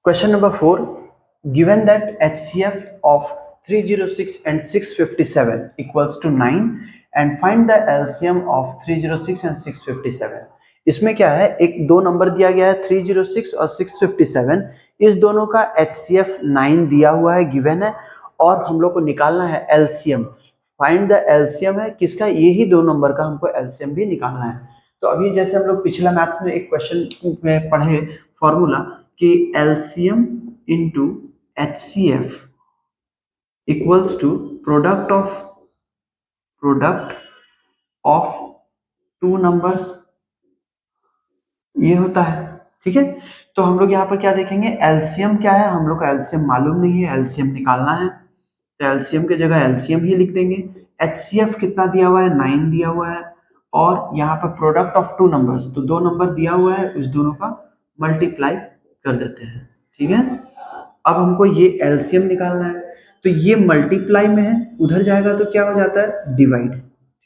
Question number 4. Given that HCF of 306 and 657 equals to 9 and find the LCM of 306 and 657. इसमें क्या है, एक दो नंबर दिया गया है 306 और 657, इस दोनों का HCF 9 दिया हुआ है, गिवन है, और हम लोग को निकालना है LCM. फाइंड द LCM है किसका, यही दो नंबर का हमको LCM भी निकालना है. तो अभी जैसे हम लोग पिछला मैथ में एक क्वेश्चन में पढ़े फॉर्मूला कि LCM into HCF equals to product of two numbers, ये होता है. ठीक है, तो हम लोग यहाँ पर क्या देखेंगे, LCM क्या है, हम लोग का LCM मालूम नहीं है, LCM निकालना है, तो LCM की जगह LCM ही लिख देंगे. HCF कितना दिया हुआ है, 9 दिया हुआ है, और यहाँ पर प्रोडक्ट ऑफ टू नंबर्स, तो दो नंबर दिया हुआ है, उस दोनों का मल्टीप्लाई कर देते हैं. ठीक है, अब हमको ये LCM निकालना है, तो ये मल्टीप्लाई में है, उधर जाएगा तो क्या हो जाता है, डिवाइड.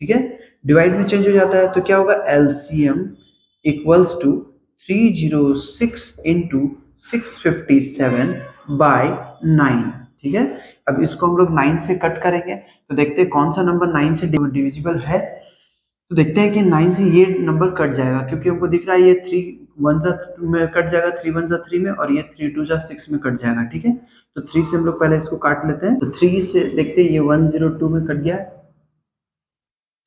ठीक है, डिवाइड में चेंज हो जाता है, तो क्या होगा, LCM equals to 306 into 657 by 9. ठीक है, अब इसको हम लोग 9 से कट करेंगे, तो देखते हैं कौन सा नंबर 9 से डिविजिबल है. तो देखते हैं कि 9 से ये नंबर कट जाएगा, क्योंकि हमको दिख रहा है ये 3 1 जा में कट जाएगा, 3 1 जा 3 में, और ये 3 2 जा 6 में कट जाएगा. ठीक है, तो 3 से हम लोग पहले इसको काट लेते हैं, तो 3 से देखते हैं ये 102 में कट गया,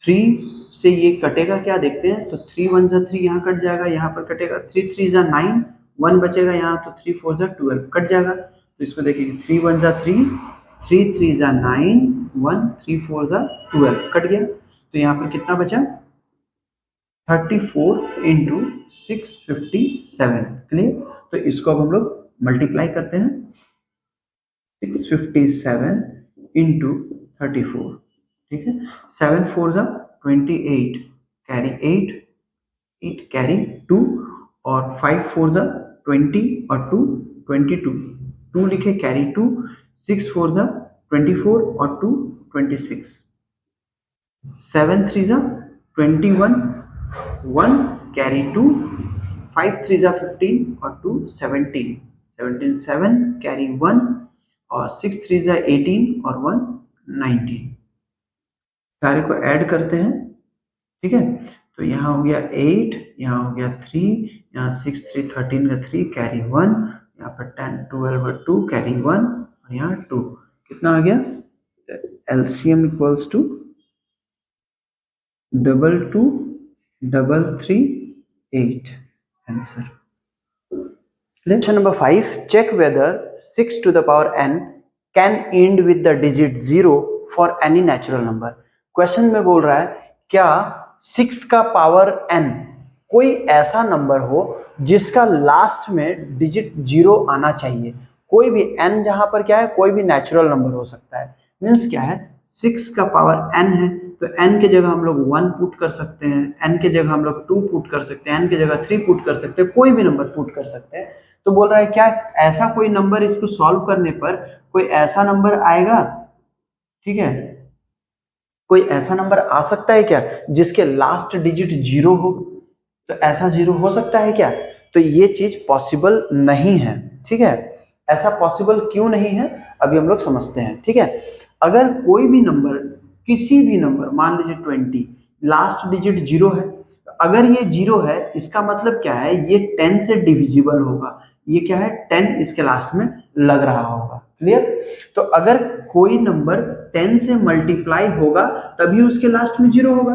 3 से ये कटेगा क्या देखते हैं, तो 3 1 जा 3 यहाँ कट जाएगा, यहाँ पर कटेगा, 3 3 जा 9, 1 बचेगा यहाँ, तो 3 4 जा 12 कट जाएगा. तो इसको देखिए 3 1 जा 3, 3 3 जा 9, 1 3 4 जा 12 कट गया. तो यहाँ पर कितना बचा, 34 इंटू 657. क्लियर, तो इसको अब हम लोग मल्टीप्लाई करते हैं, 657 इंटू 34. ठीक है, 7 4 जा 28, कैरी 8, 8 कैरी 2, और 5 4 जा 20, और 2 22, 2 लिखे कैरी 2, 6 4 जा 24, और 2 26, 7 3 जा 21, 1 कैरी 2, 5 3 जा 15, और 2 17, 17 7 कैरी 1, और 6 3 जा 18, और 1 19. सारे को ऐड करते हैं. ठीक है, तो यहाँ हो गया 8, यहाँ हो गया 3, यहाँ 6 3 13 का 3 कैरी 1, यहाँ पर 10 12 का 2 कैरी 1, और यहाँ 2, कितना आ गया, LCM equals to 22 3 8. Answer. Question number 5. Check whether 6 to the power n can end with the digit 0 for any natural number. Question में बोल रहा है क्या 6 का पावर n कोई ऐसा नंबर हो जिसका लास्ट में डिजिट 0 आना चाहिए. कोई भी n जहां पर क्या है, कोई भी नेचुरल नंबर हो सकता है. मीन्स क्या है, 6 का पावर n है, तो n के जगह हम लोग 1 पुट कर सकते हैं, n के जगह हम लोग 2 पुट कर सकते हैं, n के जगह 3 पुट कर सकते हैं, कोई भी नंबर पुट कर सकते हैं. तो बोल रहा है क्या ऐसा कोई नंबर, इसको सॉल्व करने पर कोई ऐसा नंबर आएगा. ठीक है, कोई ऐसा नंबर आ सकता है क्या जिसके लास्ट डिजिट 0 हो. तो ऐसा 0 हो सकता है क्या, तो ये चीज पॉसिबल नहीं है. ठीक है, ऐसा पॉसिबल क्यों नहीं है, अभी हम लोग समझते हैं. ठीक है, अगर कोई भी नंबर, किसी भी नंबर, मान लीजिए 20, लास्ट डिजिट 0 है, अगर ये 0 है इसका मतलब क्या है, ये 10 से डिविजिबल होगा. ये क्या है, 10 इसके लास्ट में लग रहा होगा. क्लियर, तो अगर कोई नंबर 10 से मल्टीप्लाई होगा तभी उसके लास्ट में 0 होगा,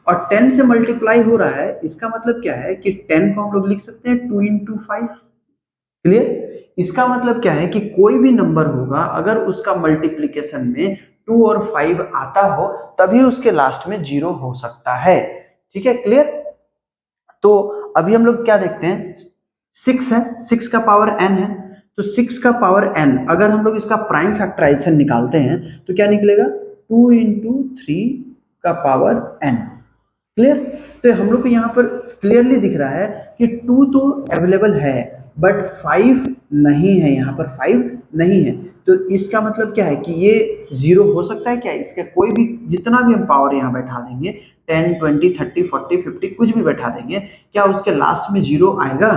और 10 से मल्टीप्लाई हो रहा है, इसका मतलब क्या है कि 10 को हम लोग लिख सकते हैं 2 into 5. क्लियर, इसका मतलब क्या है कि कोई भी नंबर होगा अगर उसका मल्टीप्लीकेशन में 2 और 5 आता हो तभी उसके लास्ट में 0 हो सकता है. ठीक है, क्लियर. तो अभी हम लोग क्या देखते हैं, 6 है, 6 का पावर n है, तो 6 का पावर n अगर हम लोग इसका प्राइम फैक्टराइजेशन निकालते हैं तो क्या निकलेगा, 2 into 3 का पावर n. क्लियर, तो हम लोग को यहाँ पर क्लियरली दिख रहा है कि 2 तो अवेलेबल है बट 5 नहीं है, यहाँ पर 5 नहीं है. तो इसका मतलब क्या है कि ये 0 हो सकता है क्या, इसका कोई भी जितना भी हम पावर यहाँ बैठा देंगे, 10 20 30 40 50 कुछ भी बैठा देंगे, क्या उसके लास्ट में 0 आएगा,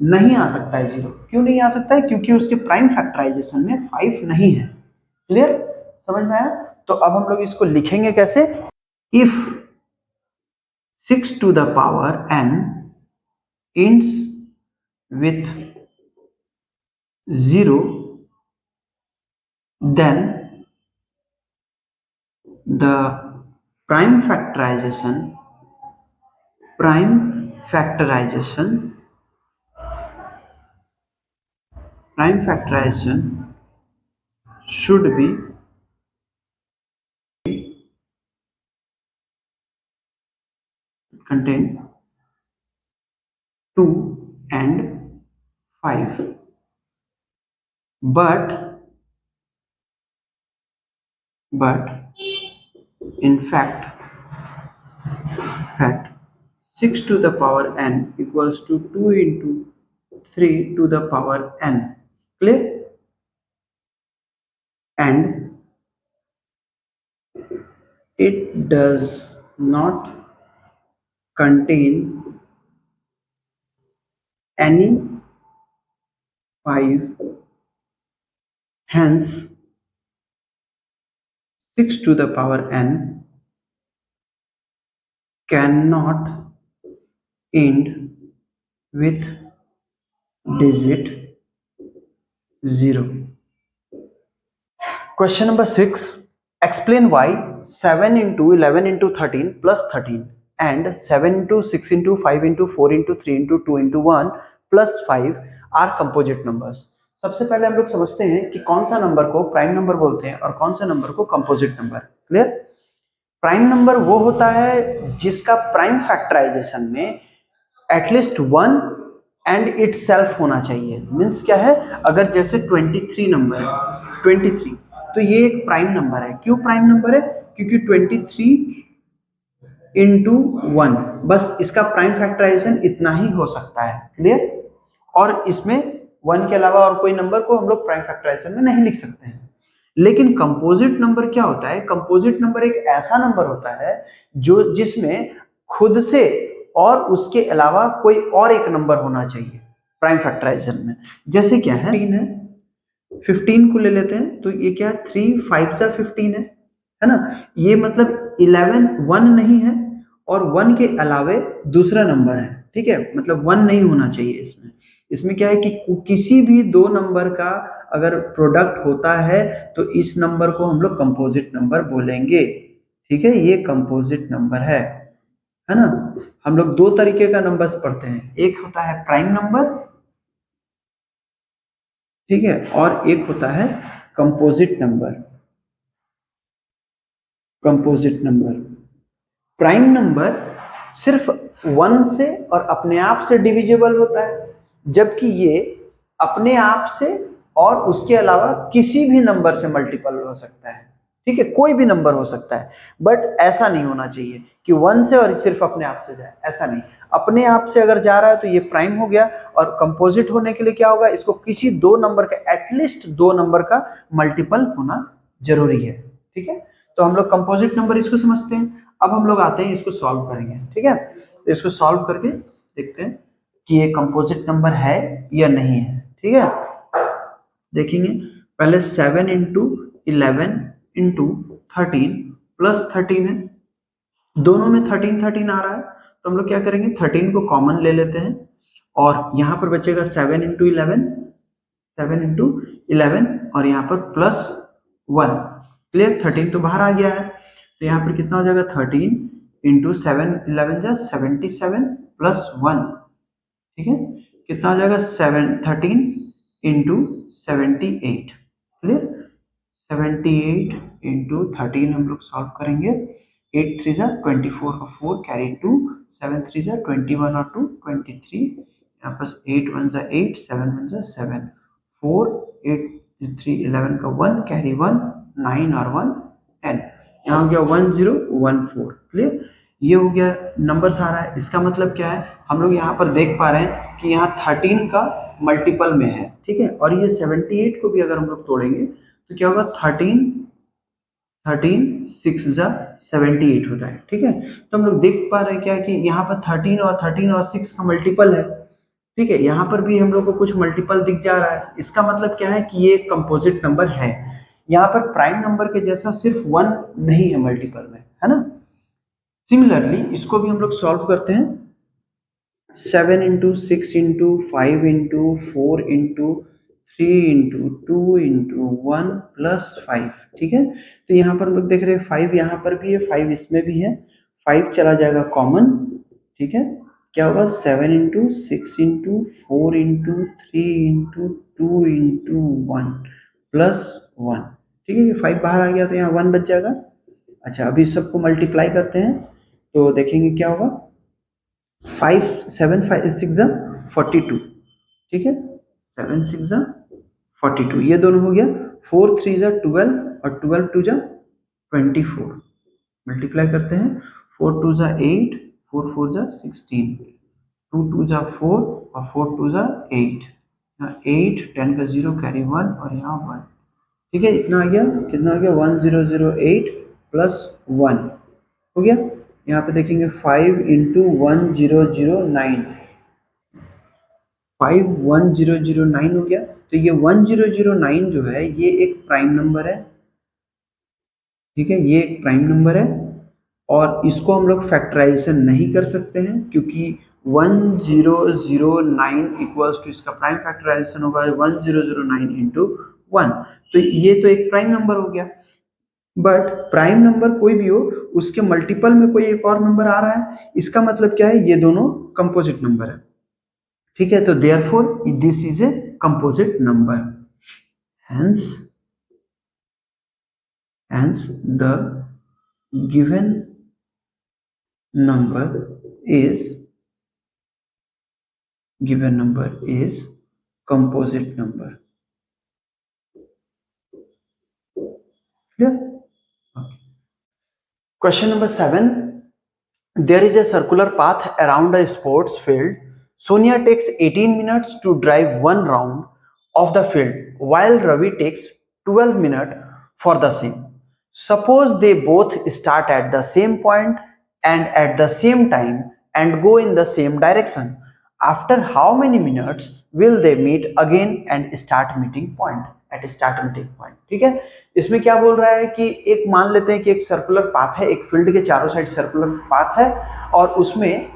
नहीं आ सकता है 0। क्यों नहीं आ सकता है? क्योंकि उसके प्राइम फैक्टराइजेशन में 5 नहीं है। क्लियर? समझ में आया? तो अब हम लोग इसको लिखेंगे कैसे? If 6 to the power n ends with 0, then the prime factorization prime factorization should be contain 2 and 5, but in fact 6 to the power n equals to 2 into 3 to the power n. Clear? And it does not contain any 5, hence 6 to the power n cannot end with digit 0. Question number 6. Explain why 7 into 11 into 13 plus 13 and 7 into 6 into 5 into 4 into 3 into 2 into 1 plus 5 are composite numbers. सबसे पहले हम लोग समझते हैं कि कौन सा number को प्राइम नंबर बोलते हैं और कौन सा नंबर को composite number. Clear? Prime number वो होता है जिसका प्राइम फैक्टराइजेशन में एटलीस्ट 1 एंड इट सेल्फ होना चाहिए। मीन्स क्या है? अगर जैसे 23 नंबर है, 23, तो ये एक प्राइम नंबर है। क्यों प्राइम नंबर है? क्योंकि 23 इंटू 1, बस इसका प्राइम फैक्टराइजेशन इतना ही हो सकता है। क्लियर? और इसमें 1 के अलावा और कोई नंबर को हम लोग प्राइम फैक्टराइजेशन में नहीं लिख सकते हैं। लेकिन कंपोजिट नंबर क्या होता है? कंपोजिट नंबर एक ऐसा नंबर होता है जो जिसमें खुद से और उसके अलावा कोई और एक नंबर होना चाहिए प्राइम फैक्टराइजेशन में। जैसे क्या है? 15 है, 15 को ले लेते हैं तो ये क्या है? 3 5 से 15 है ना? ये मतलब 11 1 नहीं है और 1 के अलावे दूसरा नंबर है। ठीक है? मतलब 1 नहीं होना चाहिए इसमें। इसमें क्या है कि किसी भी दो नंबर का अगर प्रोडक्ट होता है तो इस नंबर को हम लोग कंपोजिट नंबर बोलेंगे। ठीक है? ये कंपोजिट नंबर है ना? हम लोग दो तरीके का नंबर्स पढ़ते हैं, एक होता है प्राइम नंबर, ठीक है, और एक होता है composite number. Composite number, prime number सिर्फ 1 से और अपने आप से डिविजिबल होता है, जबकि ये अपने आप से और उसके अलावा किसी भी नंबर से मल्टीपल हो सकता है। ठीक है? कोई भी नंबर हो सकता है, बट ऐसा नहीं होना चाहिए कि 1 से और सिर्फ अपने आप से जाए। ऐसा नहीं, अपने आप से अगर जा रहा है तो ये प्राइम हो गया, और कंपोजिट होने के लिए क्या होगा? इसको किसी दो नंबर का, एटलीस्ट दो नंबर का मल्टीपल होना जरूरी है। ठीक है? तो हम लोग कंपोजिट नंबर इसको समझते हैं। अब हम लोग आते हैं इसको सॉल्व करेंगे। ठीक है? तो इसको सॉल्व करके देखते हैं कि ये कंपोजिट नंबर है या नहीं है। ठीक है? देखेंगे पहले 7 इंटू 11 इंटू 13 प्लस 13 है, दोनों में 13 13 आ रहा है, तो हम लोग क्या करेंगे? 13 को कॉमन ले लेते हैं और यहाँ पर बचेगा 7 इंटू 11, 7 इंटू 11 और यहाँ पर प्लस 1। क्लियर? 13 तो बाहर आ गया है, तो यहाँ पर कितना हो जाएगा? 13 इंटू 7 11 जा 77 प्लस 1। ठीक है? कितना हो जाएगा? 13 इंटू 78। क्लियर? 78 इंटू 13 हम लोग सॉल्व करेंगे। 8 3 जा 24 और 4 कैरी 2, 7 3 जा 21 और 2 23, यहाँ पर 8 1 जा 8, 7 1 जा 7, 4 8 3 11 का 1 कैरी 1, 9 और 1 10, यहाँ हो गया 1 0 1 4। क्लियर? ये हो गया नंबर आ रहा है। इसका मतलब क्या है? हम लोग यहाँ पर देख पा रहे हैं कि यहाँ 13 का मल्टीपल में है। ठीक है? और ये 78 को भी अगर हम लोग तोड़ेंगे तो क्या होगा? 13 6 जा 78 होता है। ठीक है? तो हम लोग देख पा रहे हैं क्या कि यहाँ पर 13 और 6 का मल्टीपल है। ठीक है, यहाँ पर भी हम लोग को कुछ मल्टीपल दिख जा रहा है, इसका मतलब क्या है कि ये कंपोजिट नंबर है। यहाँ पर प्राइम नंबर के जैसा सिर्फ 1 नहीं है मल्टीपल में, है ना। सिमिलरली इसको भी हम लोग सॉल्व करते हैं। 7 into 6 into 5 into 4 into 3 into 2 into 1 plus 5। ठीक है, तो यहाँ पर हम लोग देख रहे हैं 5 यहाँ पर भी है, 5 इसमें भी है, 5 चला जाएगा कॉमन। ठीक है, क्या होगा 7 into 6 into 4 into 3 into 2 into 1 plus 1। ठीक है, ये 5 बाहर आ गया तो यहाँ 1 बच जाएगा। अच्छा, अभी सबको मल्टीप्लाई करते हैं तो देखेंगे क्या होगा। 5 7 5 6 जा 42। ठीक है, 7 6 जा 42, ये दोनों हो गया। 4 3 जा 12 और 12 2 जा 24। मल्टीप्लाई करते हैं, 4 2 जा 8, 4 4 जा 16, 2 2 जा 4 और 4 2 जा 8। यहाँ 8 10 का 0 कैरी 1 और यहाँ 1। ठीक है, इतना आ गया, कितना हो गया 1008 प्लस 1 हो गया। यहाँ पे देखेंगे 5 इंटू 1009, 51009 हो गया। तो ये 1009 जो है ये एक प्राइम नंबर है। ठीक है, ये एक प्राइम नंबर है और इसको हम लोग फैक्टराइजेशन नहीं कर सकते हैं क्योंकि 1009 इक्वल्स टू इसका प्राइम फैक्टराइजेशन होगा 1009 इंटू 1। तो ये तो एक प्राइम नंबर हो गया, बट प्राइम नंबर कोई भी हो उसके मल्टीपल में कोई एक और नंबर आ रहा है, इसका मतलब क्या है, ये दोनों कंपोजिट नंबर है। ठीक है, तो therefore this is a composite number, hence the given number is composite number. Clear? Okay. Question number 7. There is a circular path around a sports field. Sonia takes 18 minutes to drive one round of the field, while Ravi takes 12 minutes for the same. Suppose they both start at the same point and at the same time and go in the same direction. After how many minutes will they meet again and start meeting point? At start meeting point. ठीक है, इसमें क्या बोल रहा है कि एक मान लेते हैं कि एक सर्कुलर पाथ है, एक फील्ड के चारों साइड सर्कुलर पाथ है और उसमें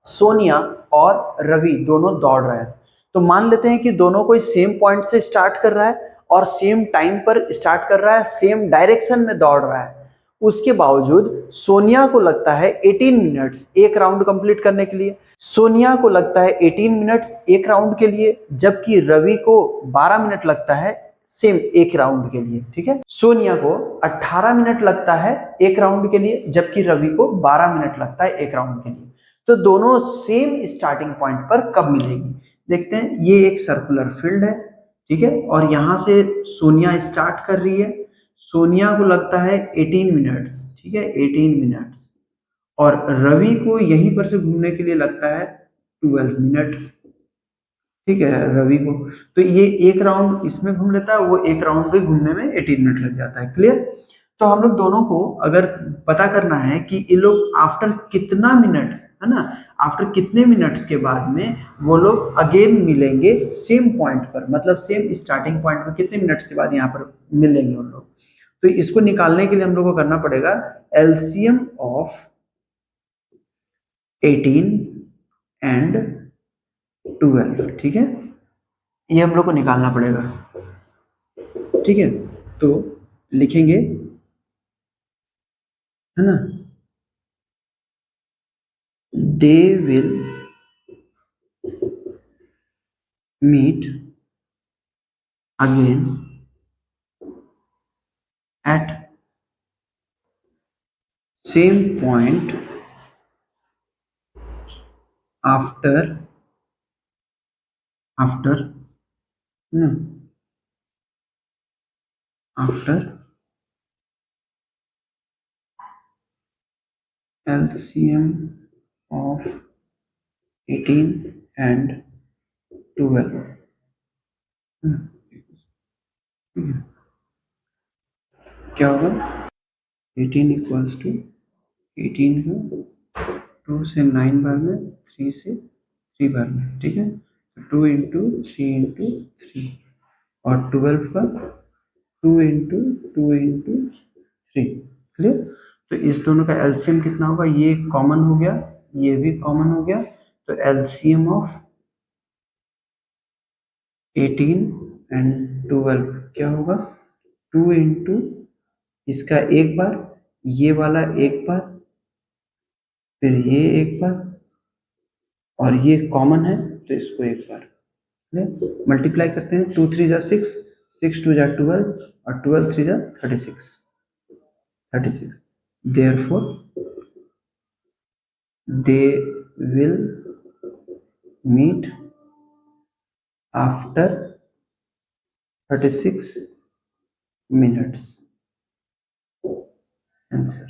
सोनिया और रवि दोनों दौड़ रहे हैं। तो मान लेते हैं कि दोनों कोई सेम पॉइंट से स्टार्ट कर रहा है और सेम टाइम पर स्टार्ट कर रहा है, सेम डायरेक्शन में दौड़ रहा है। उसके बावजूद सोनिया को लगता है 18 मिनट्स एक राउंड कंप्लीट करने के लिए, सोनिया को लगता है 18 मिनट्स एक राउंड के लिए, जबकि रवि को 12 मिनट लगता है सेम एक राउंड के लिए। ठीक है, सोनिया को 18 मिनट लगता है एक राउंड के लिए, जबकि रवि को 12 मिनट लगता है एक राउंड के लिए। तो दोनों सेम स्टार्टिंग पॉइंट पर कब मिलेंगी, देखते हैं। ये एक सर्कुलर फील्ड है, ठीक है, और यहां से सोनिया स्टार्ट कर रही है, सोनिया को लगता है 18 मिनट्स, ठीक है 18 मिनट्स, और रवि को यहीं पर से घूमने के लिए लगता है 12 मिनट। ठीक है, रवि को तो ये एक राउंड इसमें घूम लेता है, वो एक राउंड भी घूमने में 18 मिनट लग जाता है। क्लियर? तो हम लोग दोनों को अगर पता करना है कि ये लोग आफ्टर कितना मिनट, है ना, आफ्टर कितने मिनट्स के बाद में वो लोग अगेन मिलेंगे सेम पॉइंट पर, मतलब सेम स्टार्टिंग पॉइंट पर कितने मिनट्स के बाद यहाँ पर मिलेंगे उन लोग। तो इसको निकालने के लिए हम लोग को करना पड़ेगा एलसीएम ऑफ 18 एंड 12। ठीक है, ये हम लोग को निकालना पड़ेगा। ठीक है, तो लिखेंगे, है ना, they will meet again at same point after LCM of 18 and 12। क्या होगा 18 इक्वल्स टू 18 है 2 से 9 बार में 3 से 3 बार में, ठीक है। 2 इंटू 3 और 12 का 2 इंटू 3, क्लियर। तो इस दोनों का एलसीएम कितना होगा, ये कॉमन हो गया, ये भी कॉमन हो गया, तो एलसीएम ऑफ 18 एंड 12 क्या होगा, 2 इंटू इसका एक बार, ये वाला एक बार, फिर ये एक बार, और ये कॉमन है तो इसको एक बार मल्टीप्लाई करते हैं। 2 3 जा 6, 6 2 जा 12 और 12 3 जा 36। Therefore they will meet after 36 minutes. Answer.